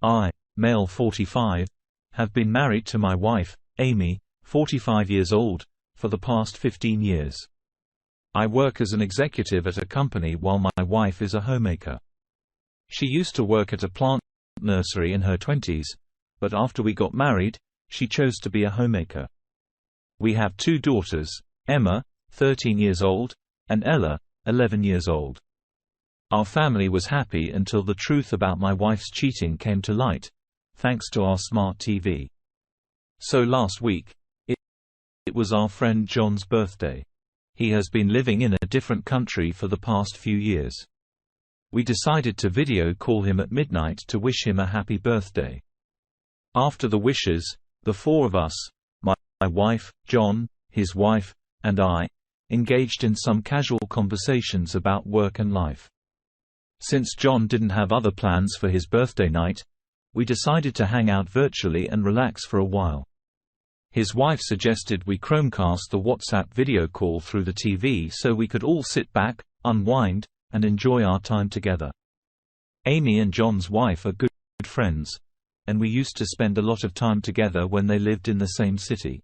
I, male 45, have been married to my wife, Amy, 45 years old, for the past 15 years. I work as an executive at a company while my wife is a homemaker. She used to work at a plant nursery in her 20s, but after we got married, she chose to be a homemaker. We have 2 daughters, Emma, 13 years old, and Ella, 11 years old. Our family was happy until the truth about my wife's cheating came to light, thanks to our smart TV. So last week, it was our friend John's birthday. He has been living in a different country for the past few years. We decided to video call him at midnight to wish him a happy birthday. After the wishes, the 4 of us, my wife, John, his wife, and I, engaged in some casual conversations about work and life. Since John didn't have other plans for his birthday night, we decided to hang out virtually and relax for a while. His wife suggested we Chromecast the WhatsApp video call through the TV so we could all sit back, unwind, and enjoy our time together. Amy and John's wife are good friends, and we used to spend a lot of time together when they lived in the same city.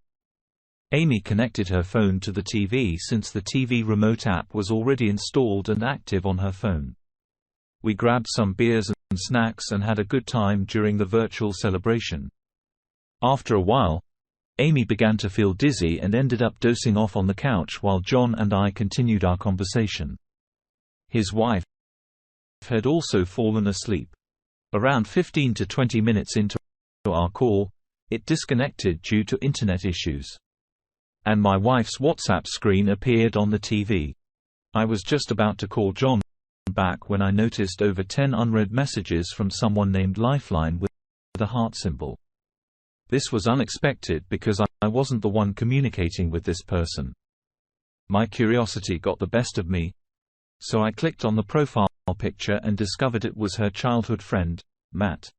Amy connected her phone to the TV since the TV remote app was already installed and active on her phone. We grabbed some beers and snacks and had a good time during the virtual celebration. After a while, Amy began to feel dizzy and ended up dozing off on the couch while John and I continued our conversation. His wife had also fallen asleep. Around 15 to 20 minutes into our call, it disconnected due to internet issues. And my wife's WhatsApp screen appeared on the TV. I was just about to call John back when I noticed over 10 unread messages from someone named Lifeline with the heart symbol. This was unexpected because I wasn't the one communicating with this person. My curiosity got the best of me, so I clicked on the profile picture and discovered it was her childhood friend, Matt.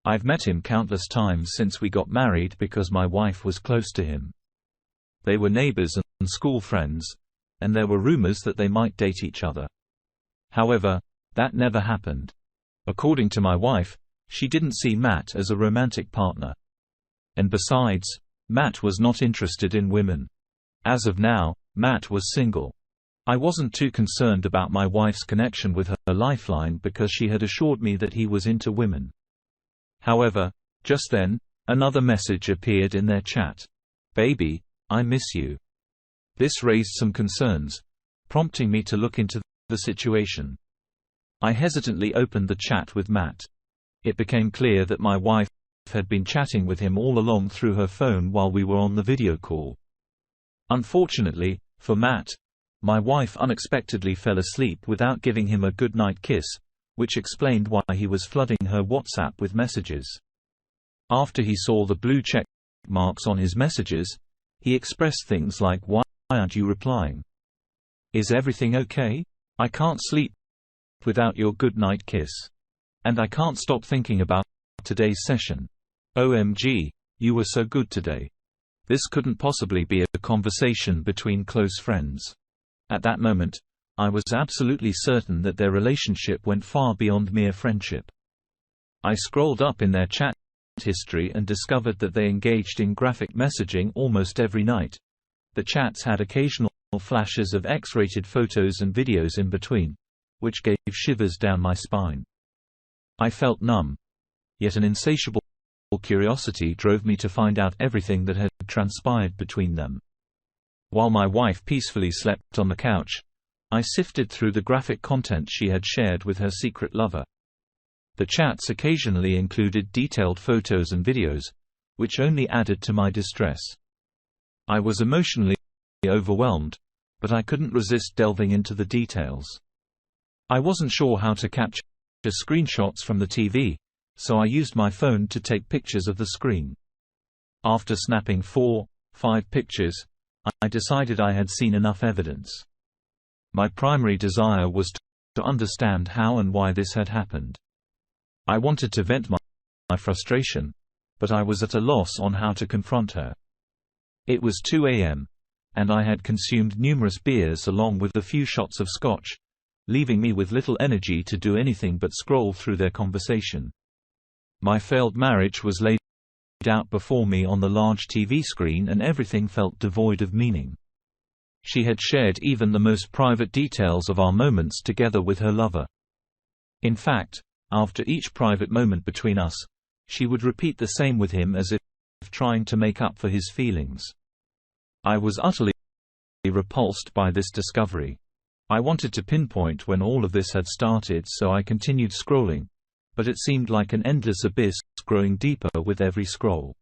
I've met him countless times since we got married because my wife was close to him. They were neighbors and school friends, and there were rumors that they might date each other. However, that never happened. According to my wife, she didn't see Matt as a romantic partner. And besides, Matt was not interested in women. As of now, Matt was single. I wasn't too concerned about my wife's connection with her Lifeline because she had assured me that he was into women. However, just then, another message appeared in their chat. "Baby, I miss you." This raised some concerns, prompting me to look into the situation. I hesitantly opened the chat with Matt. It became clear that my wife had been chatting with him all along through her phone while we were on the video call. Unfortunately, for Matt, my wife unexpectedly fell asleep without giving him a goodnight kiss, which explained why he was flooding her WhatsApp with messages. After he saw the blue check marks on his messages, he expressed things like, "Why aren't you replying? Is everything okay? I can't sleep without your goodnight kiss. And I can't stop thinking about today's session. OMG, you were so good today." This couldn't possibly be a conversation between close friends. At that moment, I was absolutely certain that their relationship went far beyond mere friendship. I scrolled up in their chat history and discovered that they engaged in graphic messaging almost every night. The chats had occasional flashes of X-rated photos and videos in between, which gave shivers down my spine. I felt numb. Yet an insatiable curiosity drove me to find out everything that had transpired between them. While my wife peacefully slept on the couch, I sifted through the graphic content she had shared with her secret lover. The chats occasionally included detailed photos and videos, which only added to my distress. I was emotionally overwhelmed, but I couldn't resist delving into the details. I wasn't sure how to capture screenshots from the TV, so I used my phone to take pictures of the screen. After snapping 4-5 pictures, I decided I had seen enough evidence. My primary desire was to understand how and why this had happened. I wanted to vent my frustration, but I was at a loss on how to confront her. It was 2 a.m., and I had consumed numerous beers along with a few shots of scotch, leaving me with little energy to do anything but scroll through their conversation. My failed marriage was laid out before me on the large TV screen, and everything felt devoid of meaning. She had shared even the most private details of our moments together with her lover. In fact, after each private moment between us, she would repeat the same with him, as if trying to make up for his feelings. I was utterly repulsed by this discovery. I wanted to pinpoint when all of this had started, so I continued scrolling, but it seemed like an endless abyss, growing deeper with every scroll.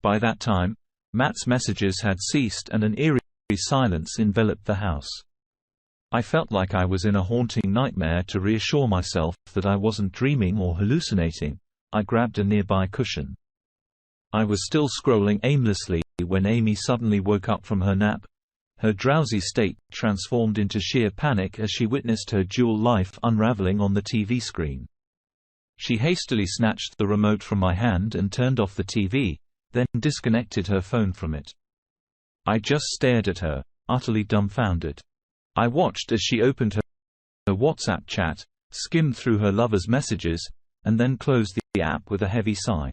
By that time, Matt's messages had ceased and an eerie silence enveloped the house. I felt like I was in a haunting nightmare. To reassure myself that I wasn't dreaming or hallucinating, I grabbed a nearby cushion. I was still scrolling aimlessly when Amy suddenly woke up from her nap. Her drowsy state transformed into sheer panic as she witnessed her dual life unraveling on the TV screen. She hastily snatched the remote from my hand and turned off the TV, then disconnected her phone from it. I just stared at her, utterly dumbfounded. I watched as she opened her WhatsApp chat, skimmed through her lover's messages, and then closed the app with a heavy sigh.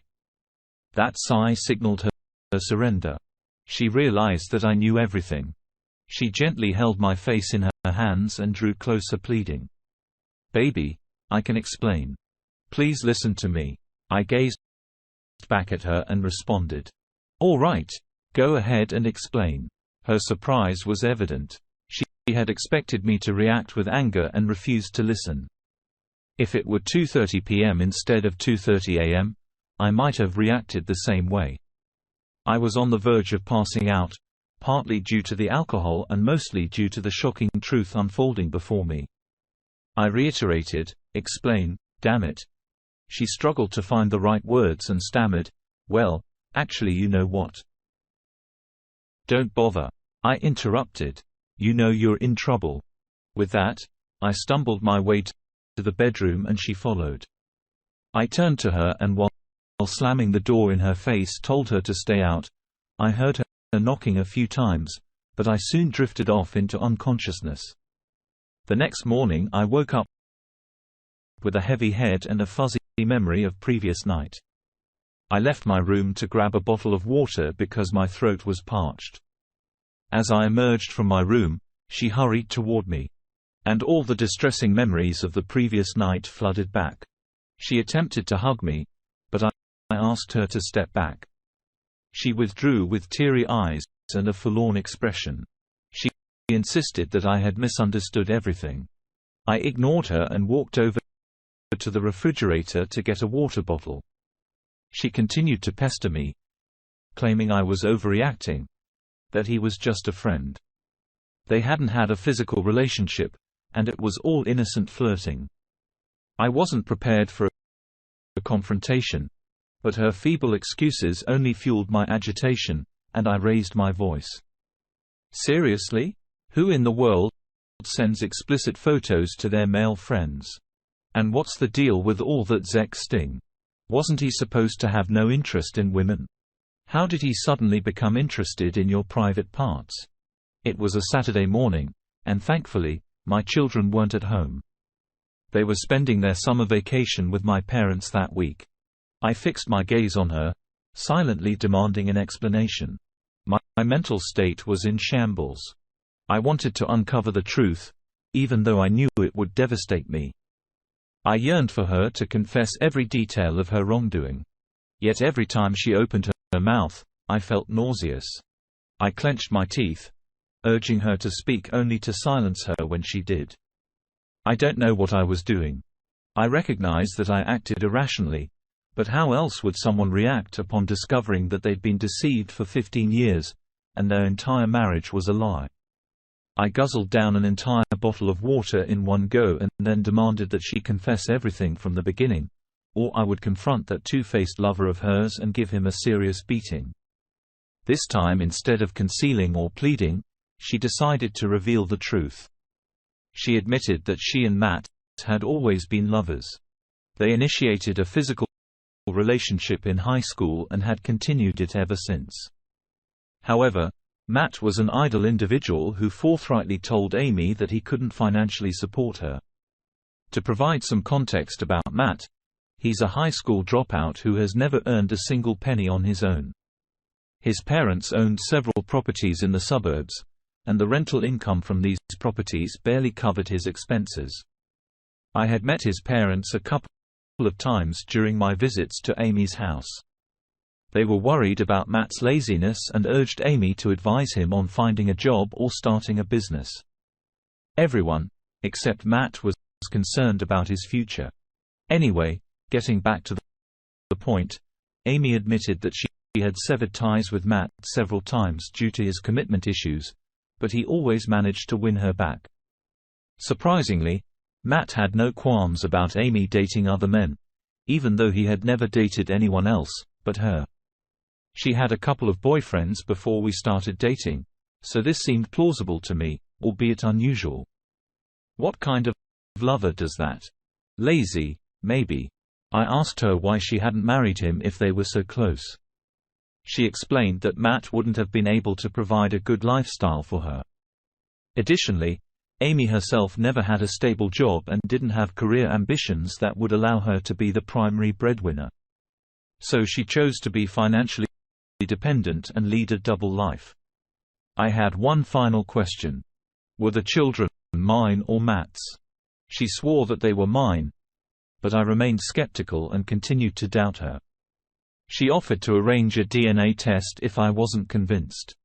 That sigh signaled her surrender. She realized that I knew everything. She gently held my face in her hands and drew closer, pleading. "Baby, I can explain. Please listen to me." I gazed back at her and responded, "All right, go ahead and explain." Her surprise was evident. She had expected me to react with anger and refused to listen. If it were 2:30 p.m. instead of 2:30 a.m., I might have reacted the same way. I was on the verge of passing out, partly due to the alcohol and mostly due to the shocking truth unfolding before me. I reiterated, "Explain, damn it." She struggled to find the right words and stammered, "Well, actually, you know what?" "Don't bother," I interrupted. "You know you're in trouble." With that, I stumbled my way to the bedroom and she followed. I turned to her and while slamming the door in her face told her to stay out. I heard her knocking a few times, but I soon drifted off into unconsciousness. The next morning I woke up with a heavy head and a fuzzy memory of previous night. I left my room to grab a bottle of water because my throat was parched. As I emerged from my room, she hurried toward me. And all the distressing memories of the previous night flooded back. She attempted to hug me, but I asked her to step back. She withdrew with teary eyes and a forlorn expression. She insisted that I had misunderstood everything. I ignored her and walked over to the refrigerator to get a water bottle. She continued to pester me, claiming I was overreacting, that he was just a friend. They hadn't had a physical relationship, and it was all innocent flirting. I wasn't prepared for a confrontation, but her feeble excuses only fueled my agitation, and I raised my voice. "Seriously? Who in the world sends explicit photos to their male friends? And what's the deal with all that sexting? Wasn't he supposed to have no interest in women? How did he suddenly become interested in your private parts?" It was a Saturday morning, and thankfully, my children weren't at home. They were spending their summer vacation with my parents that week. I fixed my gaze on her, silently demanding an explanation. My mental state was in shambles. I wanted to uncover the truth, even though I knew it would devastate me. I yearned for her to confess every detail of her wrongdoing. Yet every time she opened her mouth, I felt nauseous. I clenched my teeth, urging her to speak only to silence her when she did. I don't know what I was doing. I recognize that I acted irrationally, but how else would someone react upon discovering that they'd been deceived for 15 years, and their entire marriage was a lie? I guzzled down an entire bottle of water in one go and then demanded that she confess everything from the beginning, or I would confront that two-faced lover of hers and give him a serious beating. This time, instead of concealing or pleading, she decided to reveal the truth. She admitted that she and Matt had always been lovers. They initiated a physical relationship in high school and had continued it ever since. However, Matt was an idle individual who forthrightly told Amy that he couldn't financially support her. To provide some context about Matt, He's a high school dropout who has never earned a single penny on his own. His parents owned several properties in the suburbs, and the rental income from these properties barely covered his expenses. I had met his parents a couple of times during my visits to Amy's house. They were worried about Matt's laziness and urged Amy to advise him on finding a job or starting a business. Everyone, except Matt, was concerned about his future. Anyway, getting back to the point, Amy admitted that she had severed ties with Matt several times due to his commitment issues, but he always managed to win her back. Surprisingly, Matt had no qualms about Amy dating other men, even though he had never dated anyone else but her. She had a couple of boyfriends before we started dating, so this seemed plausible to me, albeit unusual. What kind of lover does that? Lazy, maybe. I asked her why she hadn't married him if they were so close. She explained that Matt wouldn't have been able to provide a good lifestyle for her. Additionally, Amy herself never had a stable job and didn't have career ambitions that would allow her to be the primary breadwinner. So she chose to be financially dependent and lead a double life. I had one final question. Were the children mine or Matt's? She swore that they were mine, but I remained skeptical and continued to doubt her. She offered to arrange a DNA test if I wasn't convinced.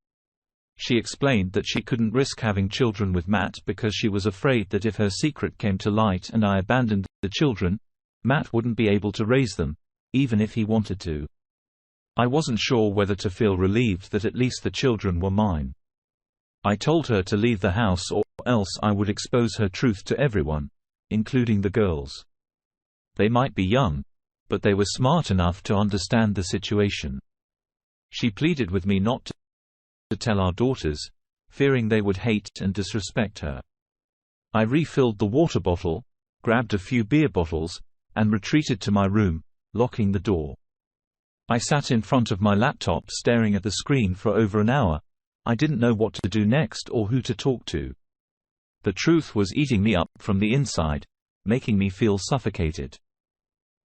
She explained that she couldn't risk having children with Matt because she was afraid that if her secret came to light and I abandoned the children, Matt wouldn't be able to raise them, even if he wanted to. I wasn't sure whether to feel relieved that at least the children were mine. I told her to leave the house or else I would expose her truth to everyone, including the girls. They might be young, but they were smart enough to understand the situation. She pleaded with me not to tell our daughters, fearing they would hate and disrespect her. I refilled the water bottle, grabbed a few beer bottles, and retreated to my room, locking the door. I sat in front of my laptop staring at the screen for over an hour. I didn't know what to do next or who to talk to. The truth was eating me up from the inside, making me feel suffocated.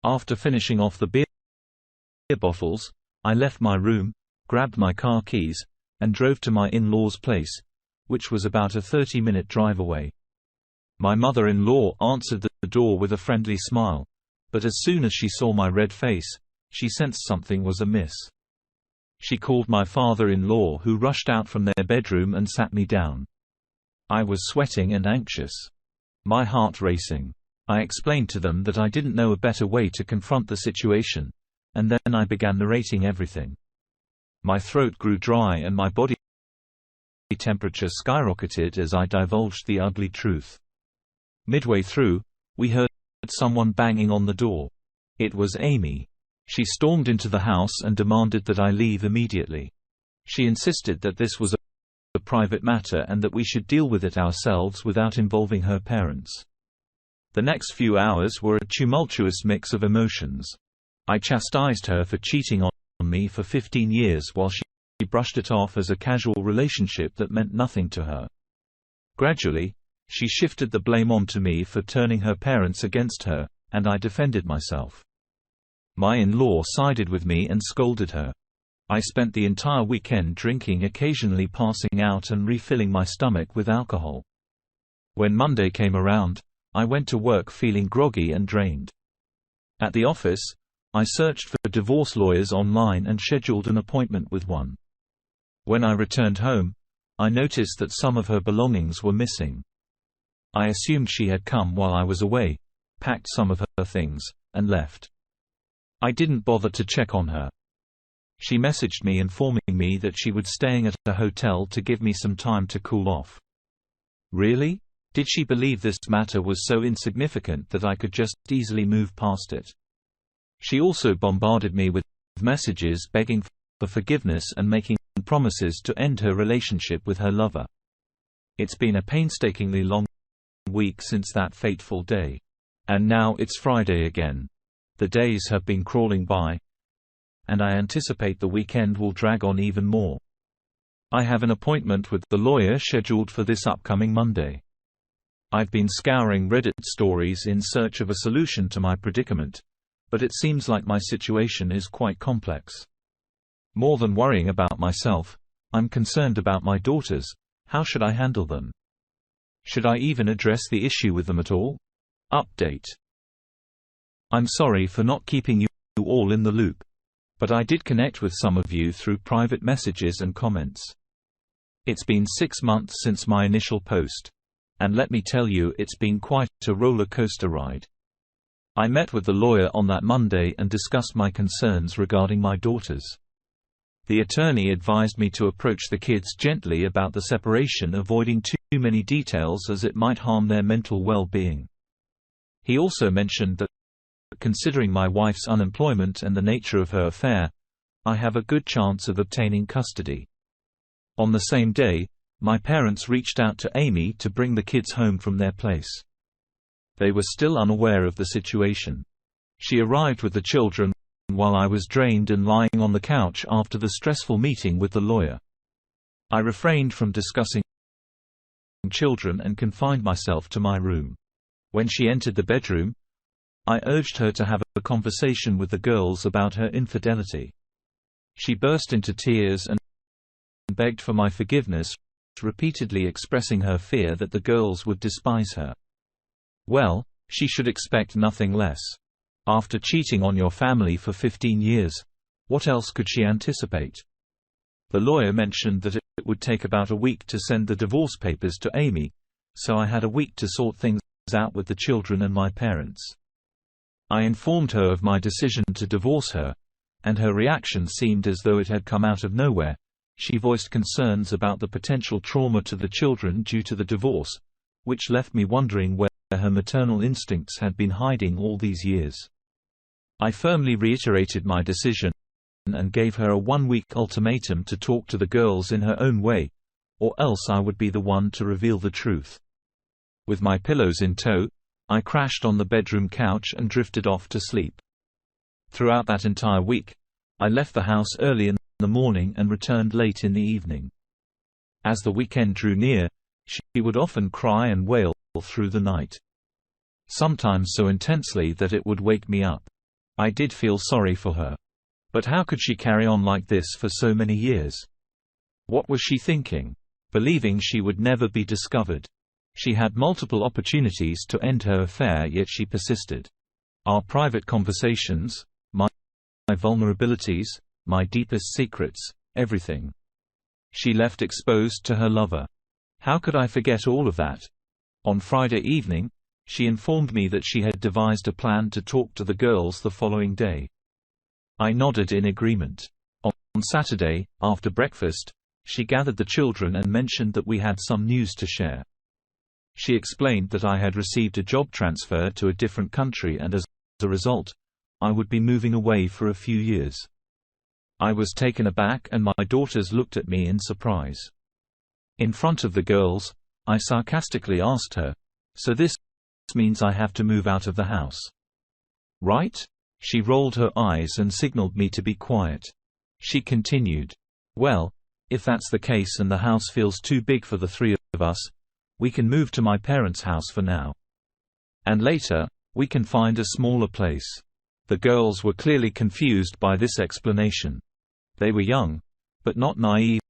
After finishing off the beer bottles, I left my room, grabbed my car keys, and drove to my in-law's place, which was about a 30-minute drive away. My mother-in-law answered the door with a friendly smile, but as soon as she saw my red face, she sensed something was amiss. She called my father-in-law, who rushed out from their bedroom and sat me down. I was sweating and anxious, my heart racing. I explained to them that I didn't know a better way to confront the situation, and then I began narrating everything. My throat grew dry and my body temperature skyrocketed as I divulged the ugly truth. Midway through, we heard someone banging on the door. It was Amy. She stormed into the house and demanded that I leave immediately. She insisted that this was a private matter and that we should deal with it ourselves without involving her parents. The next few hours were a tumultuous mix of emotions. I chastised her for cheating on me for 15 years while she brushed it off as a casual relationship that meant nothing to her. Gradually, she shifted the blame onto me for turning her parents against her, and I defended myself. My in-law sided with me and scolded her. I spent the entire weekend drinking, occasionally passing out and refilling my stomach with alcohol. When Monday came around, I went to work feeling groggy and drained. At the office, I searched for divorce lawyers online and scheduled an appointment with one. When I returned home, I noticed that some of her belongings were missing. I assumed she had come while I was away, packed some of her things, and left. I didn't bother to check on her. She messaged me informing me that she was staying at a hotel to give me some time to cool off. Really? Did she believe this matter was so insignificant that I could just easily move past it? She also bombarded me with messages begging for forgiveness and making promises to end her relationship with her lover. It's been a painstakingly long week since that fateful day. And now it's Friday again. The days have been crawling by, and I anticipate the weekend will drag on even more. I have an appointment with the lawyer scheduled for this upcoming Monday. I've been scouring Reddit stories in search of a solution to my predicament, but it seems like my situation is quite complex. More than worrying about myself, I'm concerned about my daughters. How should I handle them? Should I even address the issue with them at all? Update. I'm sorry for not keeping you all in the loop, but I did connect with some of you through private messages and comments. It's been 6 months since my initial post, and let me tell you, it's been quite a roller coaster ride. I met with the lawyer on that Monday and discussed my concerns regarding my daughters. The attorney advised me to approach the kids gently about the separation, avoiding too many details as it might harm their mental well-being. He also mentioned that, considering my wife's unemployment and the nature of her affair, I have a good chance of obtaining custody. On the same day, my parents reached out to Amy to bring the kids home from their place. They were still unaware of the situation. She arrived with the children while I was drained and lying on the couch after the stressful meeting with the lawyer. I refrained from discussing children and confined myself to my room. When she entered the bedroom, I urged her to have a conversation with the girls about her infidelity. She burst into tears and begged for my forgiveness, repeatedly expressing her fear that the girls would despise her. Well, she should expect nothing less. After cheating on your family for 15 years, what else could she anticipate? The lawyer mentioned that it would take about a week to send the divorce papers to Amy, so I had a week to sort things out with the children and my parents. I informed her of my decision to divorce her, and her reaction seemed as though it had come out of nowhere. She voiced concerns about the potential trauma to the children due to the divorce, which left me wondering where her maternal instincts had been hiding all these years. I firmly reiterated my decision and gave her a 1-week ultimatum to talk to the girls in her own way, or else I would be the one to reveal the truth. With my pillows in tow, I crashed on the bedroom couch and drifted off to sleep. Throughout that entire week, I left the house early in the morning and returned late in the evening. As the weekend drew near, she would often cry and wail through the night. Sometimes so intensely that it would wake me up. I did feel sorry for her. But how could she carry on like this for so many years? What was she thinking? Believing she would never be discovered. She had multiple opportunities to end her affair, yet she persisted. Our private conversations, my vulnerabilities, my deepest secrets, everything. She left exposed to her lover. How could I forget all of that? On Friday evening, she informed me that she had devised a plan to talk to the girls the following day. I nodded in agreement. On Saturday, after breakfast, she gathered the children and mentioned that we had some news to share. She explained that I had received a job transfer to a different country and as a result, I would be moving away for a few years. I was taken aback and my daughters looked at me in surprise. In front of the girls, I sarcastically asked her, "So this means I have to move out of the house, right?" She rolled her eyes and signaled me to be quiet. She continued, "Well, if that's the case and the house feels too big for the three of us, we can move to my parents' house for now. And later, we can find a smaller place." The girls were clearly confused by this explanation. They were young, but not naive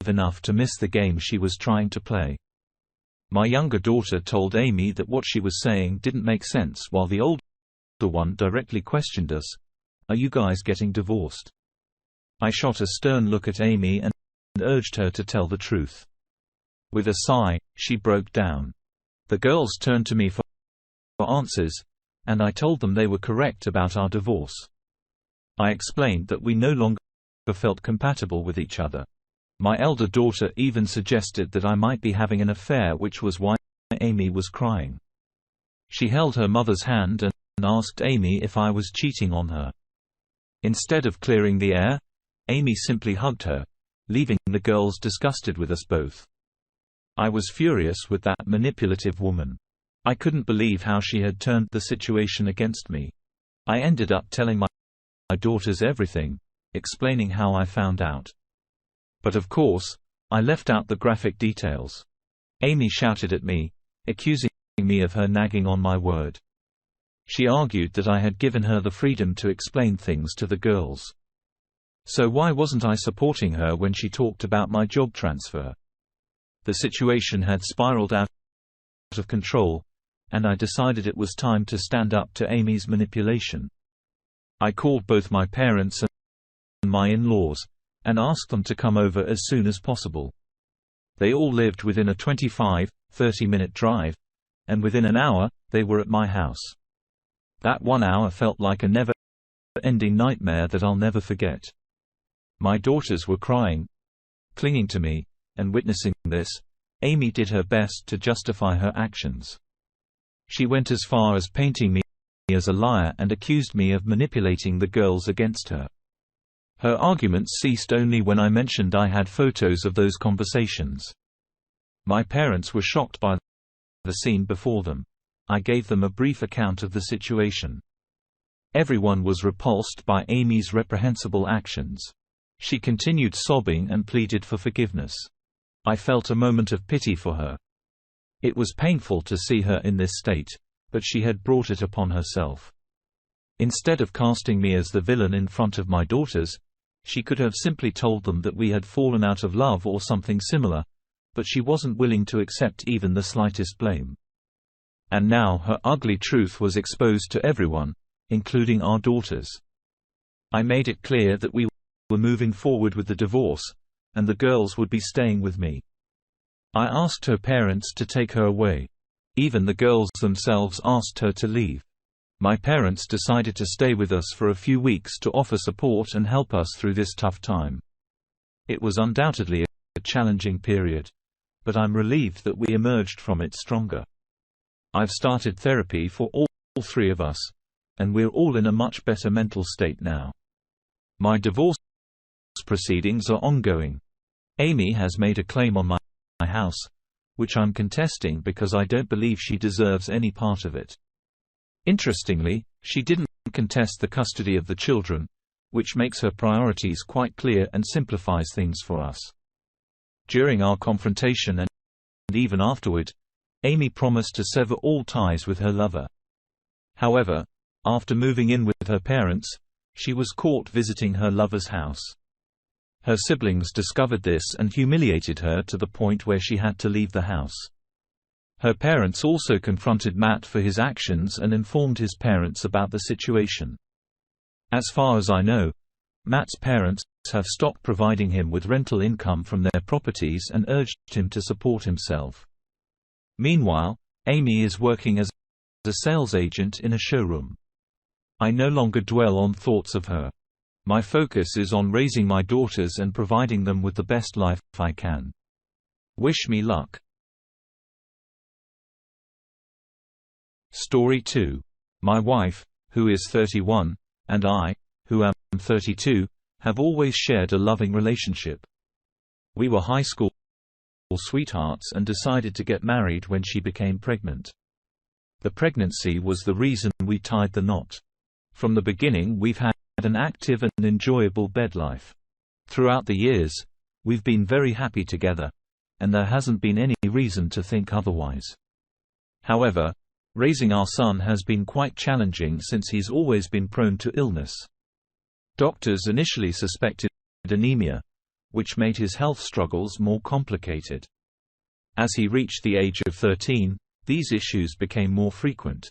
enough to miss the game she was trying to play. My younger daughter told Amy that what she was saying didn't make sense, while the older one directly questioned us, "Are you guys getting divorced?" I shot a stern look at Amy and urged her to tell the truth. With a sigh, she broke down. The girls turned to me for answers, and I told them they were correct about our divorce. I explained that we no longer felt compatible with each other. My elder daughter even suggested that I might be having an affair, which was why Amy was crying. She held her mother's hand and asked Amy if I was cheating on her. Instead of clearing the air, Amy simply hugged her, leaving the girls disgusted with us both. I was furious with that manipulative woman. I couldn't believe how she had turned the situation against me. I ended up telling my daughters everything, explaining how I found out. But of course, I left out the graphic details. Amy shouted at me, accusing me of her nagging on my word. She argued that I had given her the freedom to explain things to the girls. So why wasn't I supporting her when she talked about my job transfer? The situation had spiraled out of control, and I decided it was time to stand up to Amy's manipulation. I called both my parents and my in-laws, and asked them to come over as soon as possible. They all lived within a 25–30-minute drive, and within an hour, they were at my house. That 1 hour felt like a never-ending nightmare that I'll never forget. My daughters were crying, clinging to me, and witnessing this, Amy did her best to justify her actions. She went as far as painting me as a liar and accused me of manipulating the girls against her. Her arguments ceased only when I mentioned I had photos of those conversations. My parents were shocked by the scene before them. I gave them a brief account of the situation. Everyone was repulsed by Amy's reprehensible actions. She continued sobbing and pleaded for forgiveness. I felt a moment of pity for her. It was painful to see her in this state, but she had brought it upon herself. Instead of casting me as the villain in front of my daughters, she could have simply told them that we had fallen out of love or something similar, but she wasn't willing to accept even the slightest blame. And now her ugly truth was exposed to everyone, including our daughters. I made it clear that we were moving forward with the divorce, and the girls would be staying with me. I asked her parents to take her away. Even the girls themselves asked her to leave. My parents decided to stay with us for a few weeks to offer support and help us through this tough time. It was undoubtedly a challenging period, but I'm relieved that we emerged from it stronger. I've started therapy for all three of us, and we're all in a much better mental state now. My divorce proceedings are ongoing. Amy has made a claim on my house, which I'm contesting because I don't believe she deserves any part of it. Interestingly, she didn't contest the custody of the children, which makes her priorities quite clear and simplifies things for us. During our confrontation and even afterward, Amy promised to sever all ties with her lover. However, after moving in with her parents, she was caught visiting her lover's house. Her siblings discovered this and humiliated her to the point where she had to leave the house. Her parents also confronted Matt for his actions and informed his parents about the situation. As far as I know, Matt's parents have stopped providing him with rental income from their properties and urged him to support himself. Meanwhile, Amy is working as a sales agent in a showroom. I no longer dwell on thoughts of her. My focus is on raising my daughters and providing them with the best life I can. Wish me luck. Story 2. My wife, who is 31, and I, who am 32, have always shared a loving relationship. We were high school sweethearts and decided to get married when she became pregnant. The pregnancy was the reason we tied the knot. From the beginning we've had an active and enjoyable bed life. Throughout the years, we've been very happy together, and there hasn't been any reason to think otherwise. However, raising our son has been quite challenging since he's always been prone to illness. Doctors initially suspected anemia, which made his health struggles more complicated. As he reached the age of 13, these issues became more frequent.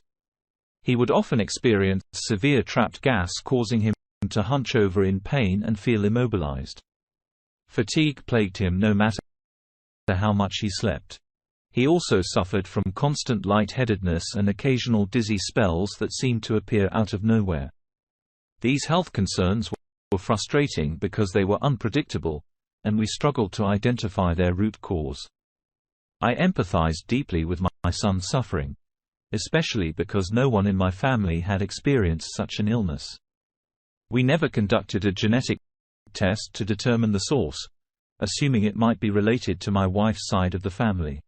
He would often experience severe trapped gas, causing him to hunch over in pain and feel immobilized. Fatigue plagued him no matter how much he slept. He also suffered from constant lightheadedness and occasional dizzy spells that seemed to appear out of nowhere. These health concerns were frustrating because they were unpredictable, and we struggled to identify their root cause. I empathized deeply with my son's suffering, especially because no one in my family had experienced such an illness. We never conducted a genetic test to determine the source, assuming it might be related to my wife's side of the family.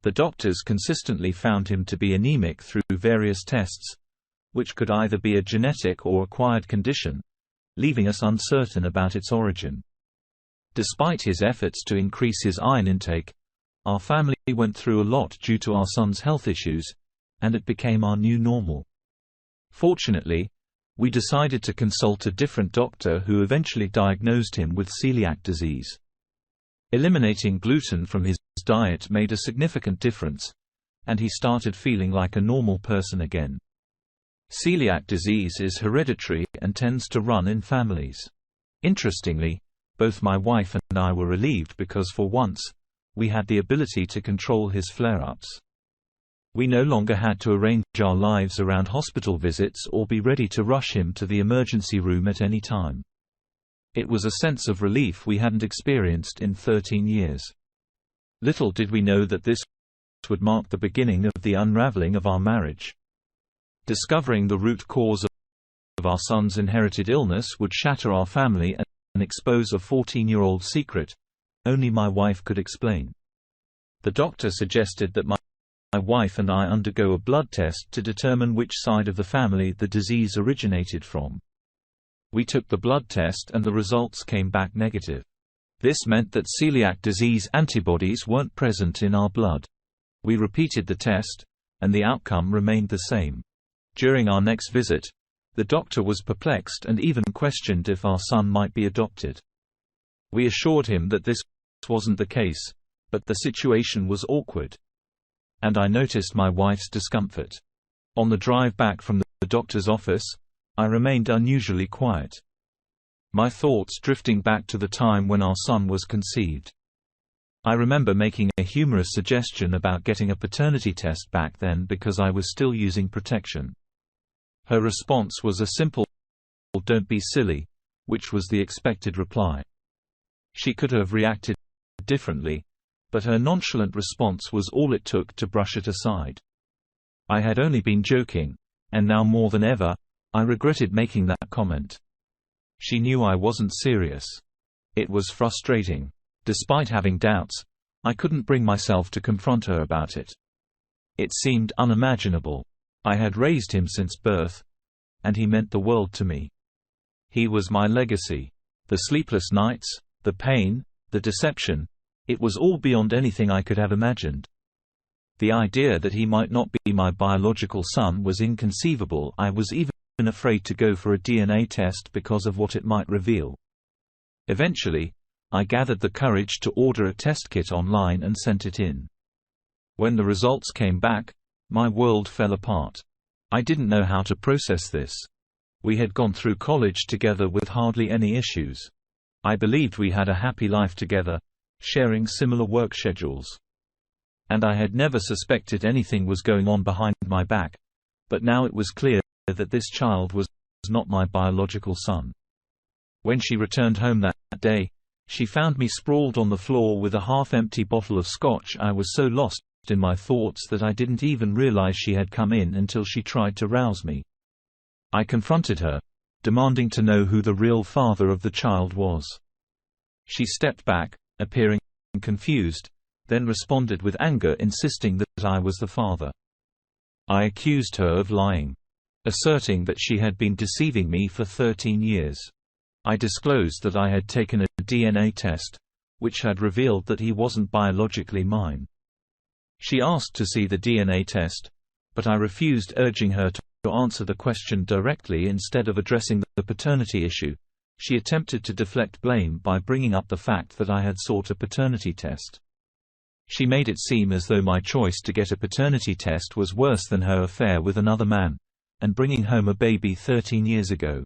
The doctors consistently found him to be anemic through various tests, which could either be a genetic or acquired condition, leaving us uncertain about its origin. Despite his efforts to increase his iron intake, our family went through a lot due to our son's health issues, and it became our new normal. Fortunately, we decided to consult a different doctor who eventually diagnosed him with celiac disease. Eliminating gluten from his diet made a significant difference, and he started feeling like a normal person again. Celiac disease is hereditary and tends to run in families. Interestingly, both my wife and I were relieved because for once, we had the ability to control his flare-ups. We no longer had to arrange our lives around hospital visits or be ready to rush him to the emergency room at any time. It was a sense of relief we hadn't experienced in 13 years. Little did we know that this would mark the beginning of the unraveling of our marriage. Discovering the root cause of our son's inherited illness would shatter our family and expose a 14-year-old secret only my wife could explain. The doctor suggested that my wife and I undergo a blood test to determine which side of the family the disease originated from. We took the blood test and the results came back negative. This meant that celiac disease antibodies weren't present in our blood. We repeated the test, and the outcome remained the same. During our next visit, the doctor was perplexed and even questioned if our son might be adopted. We assured him that this wasn't the case, but the situation was awkward. And I noticed my wife's discomfort. On the drive back from the doctor's office, I remained unusually quiet. My thoughts drifting back to the time when our son was conceived. I remember making a humorous suggestion about getting a paternity test back then because I was still using protection. Her response was a simple, "Don't be silly," which was the expected reply. She could have reacted differently, but her nonchalant response was all it took to brush it aside. I had only been joking, and now more than ever, I regretted making that comment. She knew I wasn't serious. It was frustrating. Despite having doubts, I couldn't bring myself to confront her about it. It seemed unimaginable. I had raised him since birth, and he meant the world to me. He was my legacy. The sleepless nights, the pain, the deception, it was all beyond anything I could have imagined. The idea that he might not be my biological son was inconceivable. I was even afraid to go for a DNA test because of what it might reveal. Eventually, I gathered the courage to order a test kit online and sent it in. When the results came back, my world fell apart. I didn't know how to process this. We had gone through college together with hardly any issues. I believed we had a happy life together, sharing similar work schedules. And I had never suspected anything was going on behind my back, but now it was clear that this child was not my biological son. When she returned home that day, she found me sprawled on the floor with a half-empty bottle of scotch. I was so lost in my thoughts that I didn't even realize she had come in until she tried to rouse me. I confronted her, demanding to know who the real father of the child was. She stepped back, appearing confused, then responded with anger, insisting that I was the father. I accused her of lying, asserting that she had been deceiving me for 13 years. I disclosed that I had taken a DNA test, which had revealed that he wasn't biologically mine. She asked to see the DNA test, but I refused, urging her to answer the question directly instead of addressing the paternity issue. She attempted to deflect blame by bringing up the fact that I had sought a paternity test. She made it seem as though my choice to get a paternity test was worse than her affair with another man, and bringing home a baby 13 years ago.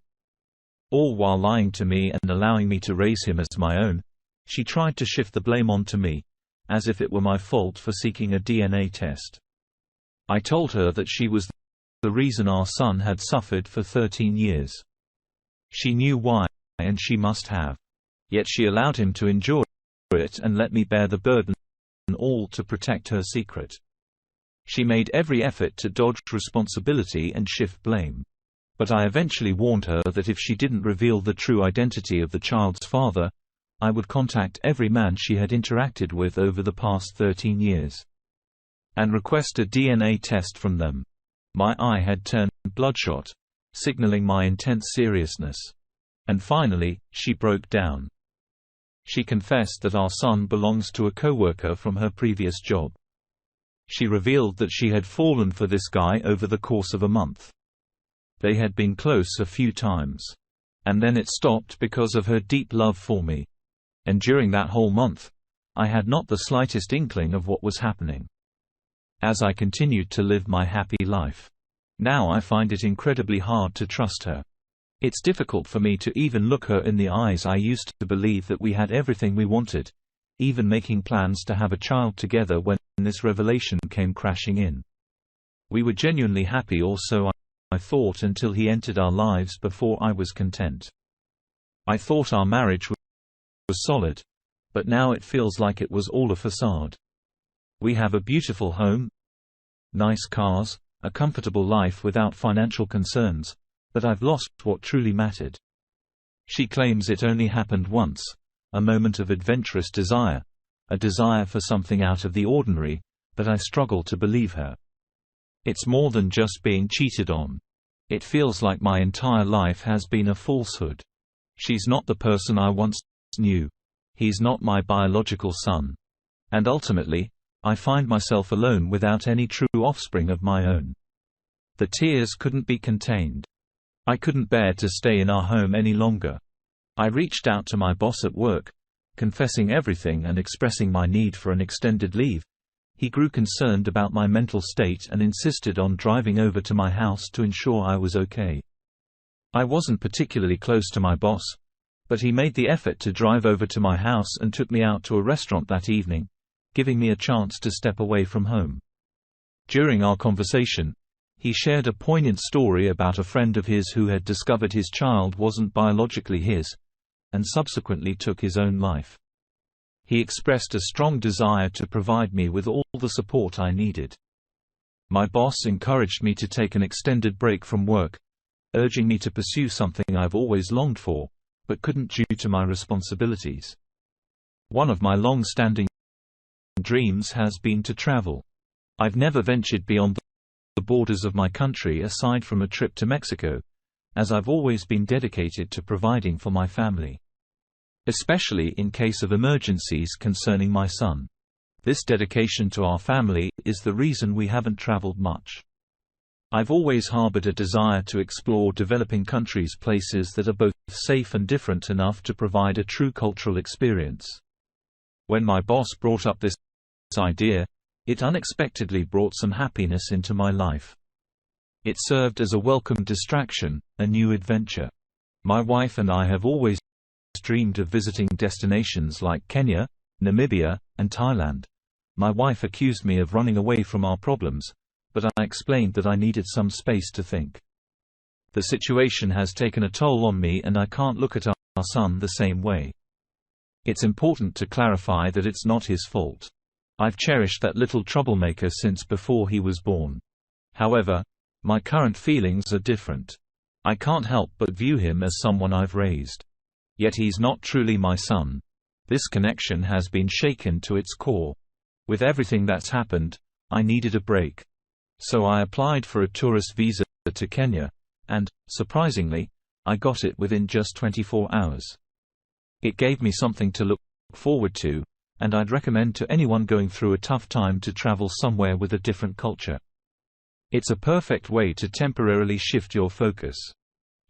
All while lying to me and allowing me to raise him as my own, she tried to shift the blame onto me, as if it were my fault for seeking a DNA test. I told her that she was the reason our son had suffered for 13 years. She knew why, and she must have. Yet she allowed him to endure it and let me bear the burden, all to protect her secret. She made every effort to dodge responsibility and shift blame. But I eventually warned her that if she didn't reveal the true identity of the child's father, I would contact every man she had interacted with over the past 13 years and request a DNA test from them. My eye had turned bloodshot, signaling my intense seriousness. And finally, she broke down. She confessed that our son belongs to a coworker from her previous job. She revealed that she had fallen for this guy over the course of a month. They had been close a few times. And then it stopped because of her deep love for me. And during that whole month, I had not the slightest inkling of what was happening. As I continued to live my happy life. Now I find it incredibly hard to trust her. It's difficult for me to even look her in the eyes. I used to believe that we had everything we wanted, even making plans to have a child together when this revelation came crashing in. We were genuinely happy, or so I thought, until he entered our lives before I was content. I thought our marriage was solid, but now it feels like it was all a facade. We have a beautiful home, nice cars, a comfortable life without financial concerns, but I've lost what truly mattered. She claims it only happened once, a moment of adventurous desire, a desire for something out of the ordinary, but I struggle to believe her. It's more than just being cheated on. It feels like my entire life has been a falsehood. She's not the person I once knew. He's not my biological son. And ultimately, I find myself alone without any true offspring of my own. The tears couldn't be contained. I couldn't bear to stay in our home any longer. I reached out to my boss at work, confessing everything and expressing my need for an extended leave. He grew concerned about my mental state and insisted on driving over to my house to ensure I was okay. I wasn't particularly close to my boss, but he made the effort to drive over to my house and took me out to a restaurant that evening, giving me a chance to step away from home. During our conversation, he shared a poignant story about a friend of his who had discovered his child wasn't biologically his, and subsequently took his own life. He expressed a strong desire to provide me with all the support I needed. My boss encouraged me to take an extended break from work, urging me to pursue something I've always longed for, but couldn't due to my responsibilities. One of my long-standing dreams has been to travel. I've never ventured beyond the borders of my country aside from a trip to Mexico, as I've always been dedicated to providing for my family. Especially in case of emergencies concerning my son. This dedication to our family is the reason we haven't traveled much. I've always harbored a desire to explore developing countries, places that are both safe and different enough to provide a true cultural experience. When my boss brought up this idea, it unexpectedly brought some happiness into my life. It served as a welcome distraction, a new adventure. My wife and I have always dreamed of visiting destinations like Kenya, Namibia, and Thailand. My wife accused me of running away from our problems, but I explained that I needed some space to think. The situation has taken a toll on me and I can't look at our son the same way. It's important to clarify that it's not his fault. I've cherished that little troublemaker since before he was born. However, my current feelings are different. I can't help but view him as someone I've raised. Yet he's not truly my son. This connection has been shaken to its core. With everything that's happened, I needed a break. So I applied for a tourist visa to Kenya, and, surprisingly, I got it within just 24 hours. It gave me something to look forward to, and I'd recommend to anyone going through a tough time to travel somewhere with a different culture. It's a perfect way to temporarily shift your focus.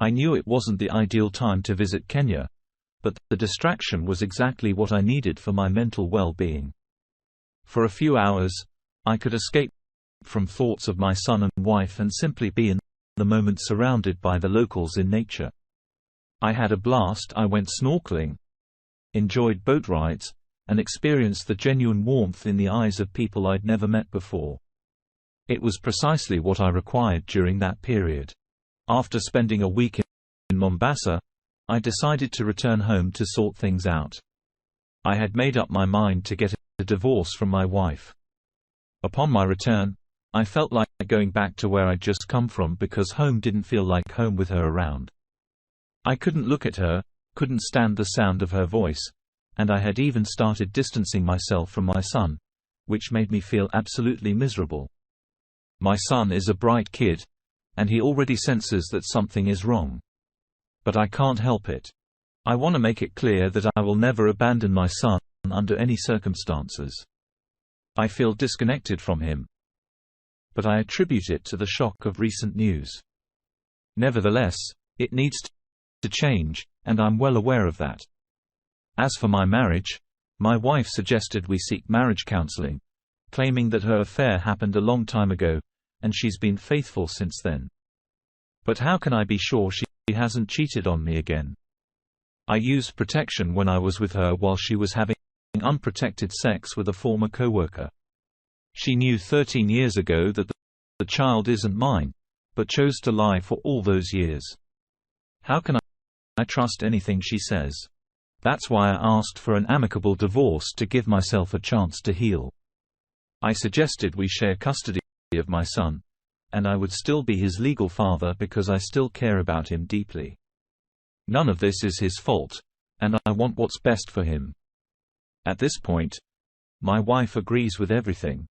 I knew it wasn't the ideal time to visit Kenya, but the distraction was exactly what I needed for my mental well-being. For a few hours, I could escape from thoughts of my son and wife and simply be in the moment surrounded by the locals in nature. I had a blast. I went snorkeling, enjoyed boat rides, and experienced the genuine warmth in the eyes of people I'd never met before. It was precisely what I required during that period. After spending a week in Mombasa, I decided to return home to sort things out. I had made up my mind to get a divorce from my wife. Upon my return, I felt like going back to where I'd just come from because home didn't feel like home with her around. I couldn't look at her, couldn't stand the sound of her voice, and I had even started distancing myself from my son, which made me feel absolutely miserable. My son is a bright kid, and he already senses that something is wrong. But I can't help it. I want to make it clear that I will never abandon my son under any circumstances. I feel disconnected from him. But I attribute it to the shock of recent news. Nevertheless, it needs to change, and I'm well aware of that. As for my marriage, my wife suggested we seek marriage counseling, claiming that her affair happened a long time ago, and she's been faithful since then. But how can I be sure she hasn't cheated on me again? I used protection when I was with her while she was having unprotected sex with a former coworker. She knew 13 years ago that the child isn't mine, but chose to lie for all those years. How can I trust anything she says? That's why I asked for an amicable divorce to give myself a chance to heal. I suggested we share custody of my son, and I would still be his legal father because I still care about him deeply. None of this is his fault, and I want what's best for him. At this point, my wife agrees with everything.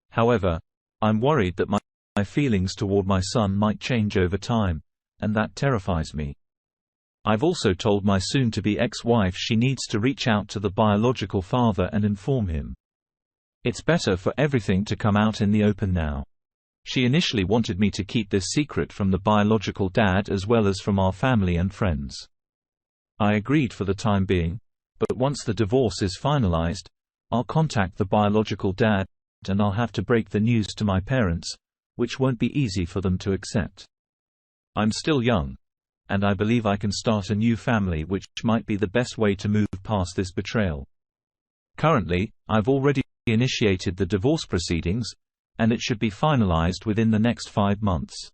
However, I'm worried that my feelings toward my son might change over time, and that terrifies me. I've also told my soon-to-be ex-wife she needs to reach out to the biological father and inform him. It's better for everything to come out in the open now. She initially wanted me to keep this secret from the biological dad as well as from our family and friends. I agreed for the time being, but once the divorce is finalized, I'll contact the biological dad, and I'll have to break the news to my parents, which won't be easy for them to accept. I'm still young, and I believe I can start a new family, which might be the best way to move past this betrayal. Currently, I've already initiated the divorce proceedings, and it should be finalized within the next 5 months.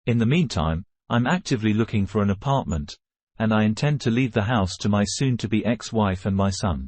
In the meantime, I'm actively looking for an apartment, and I intend to leave the house to my soon-to-be ex-wife and my son.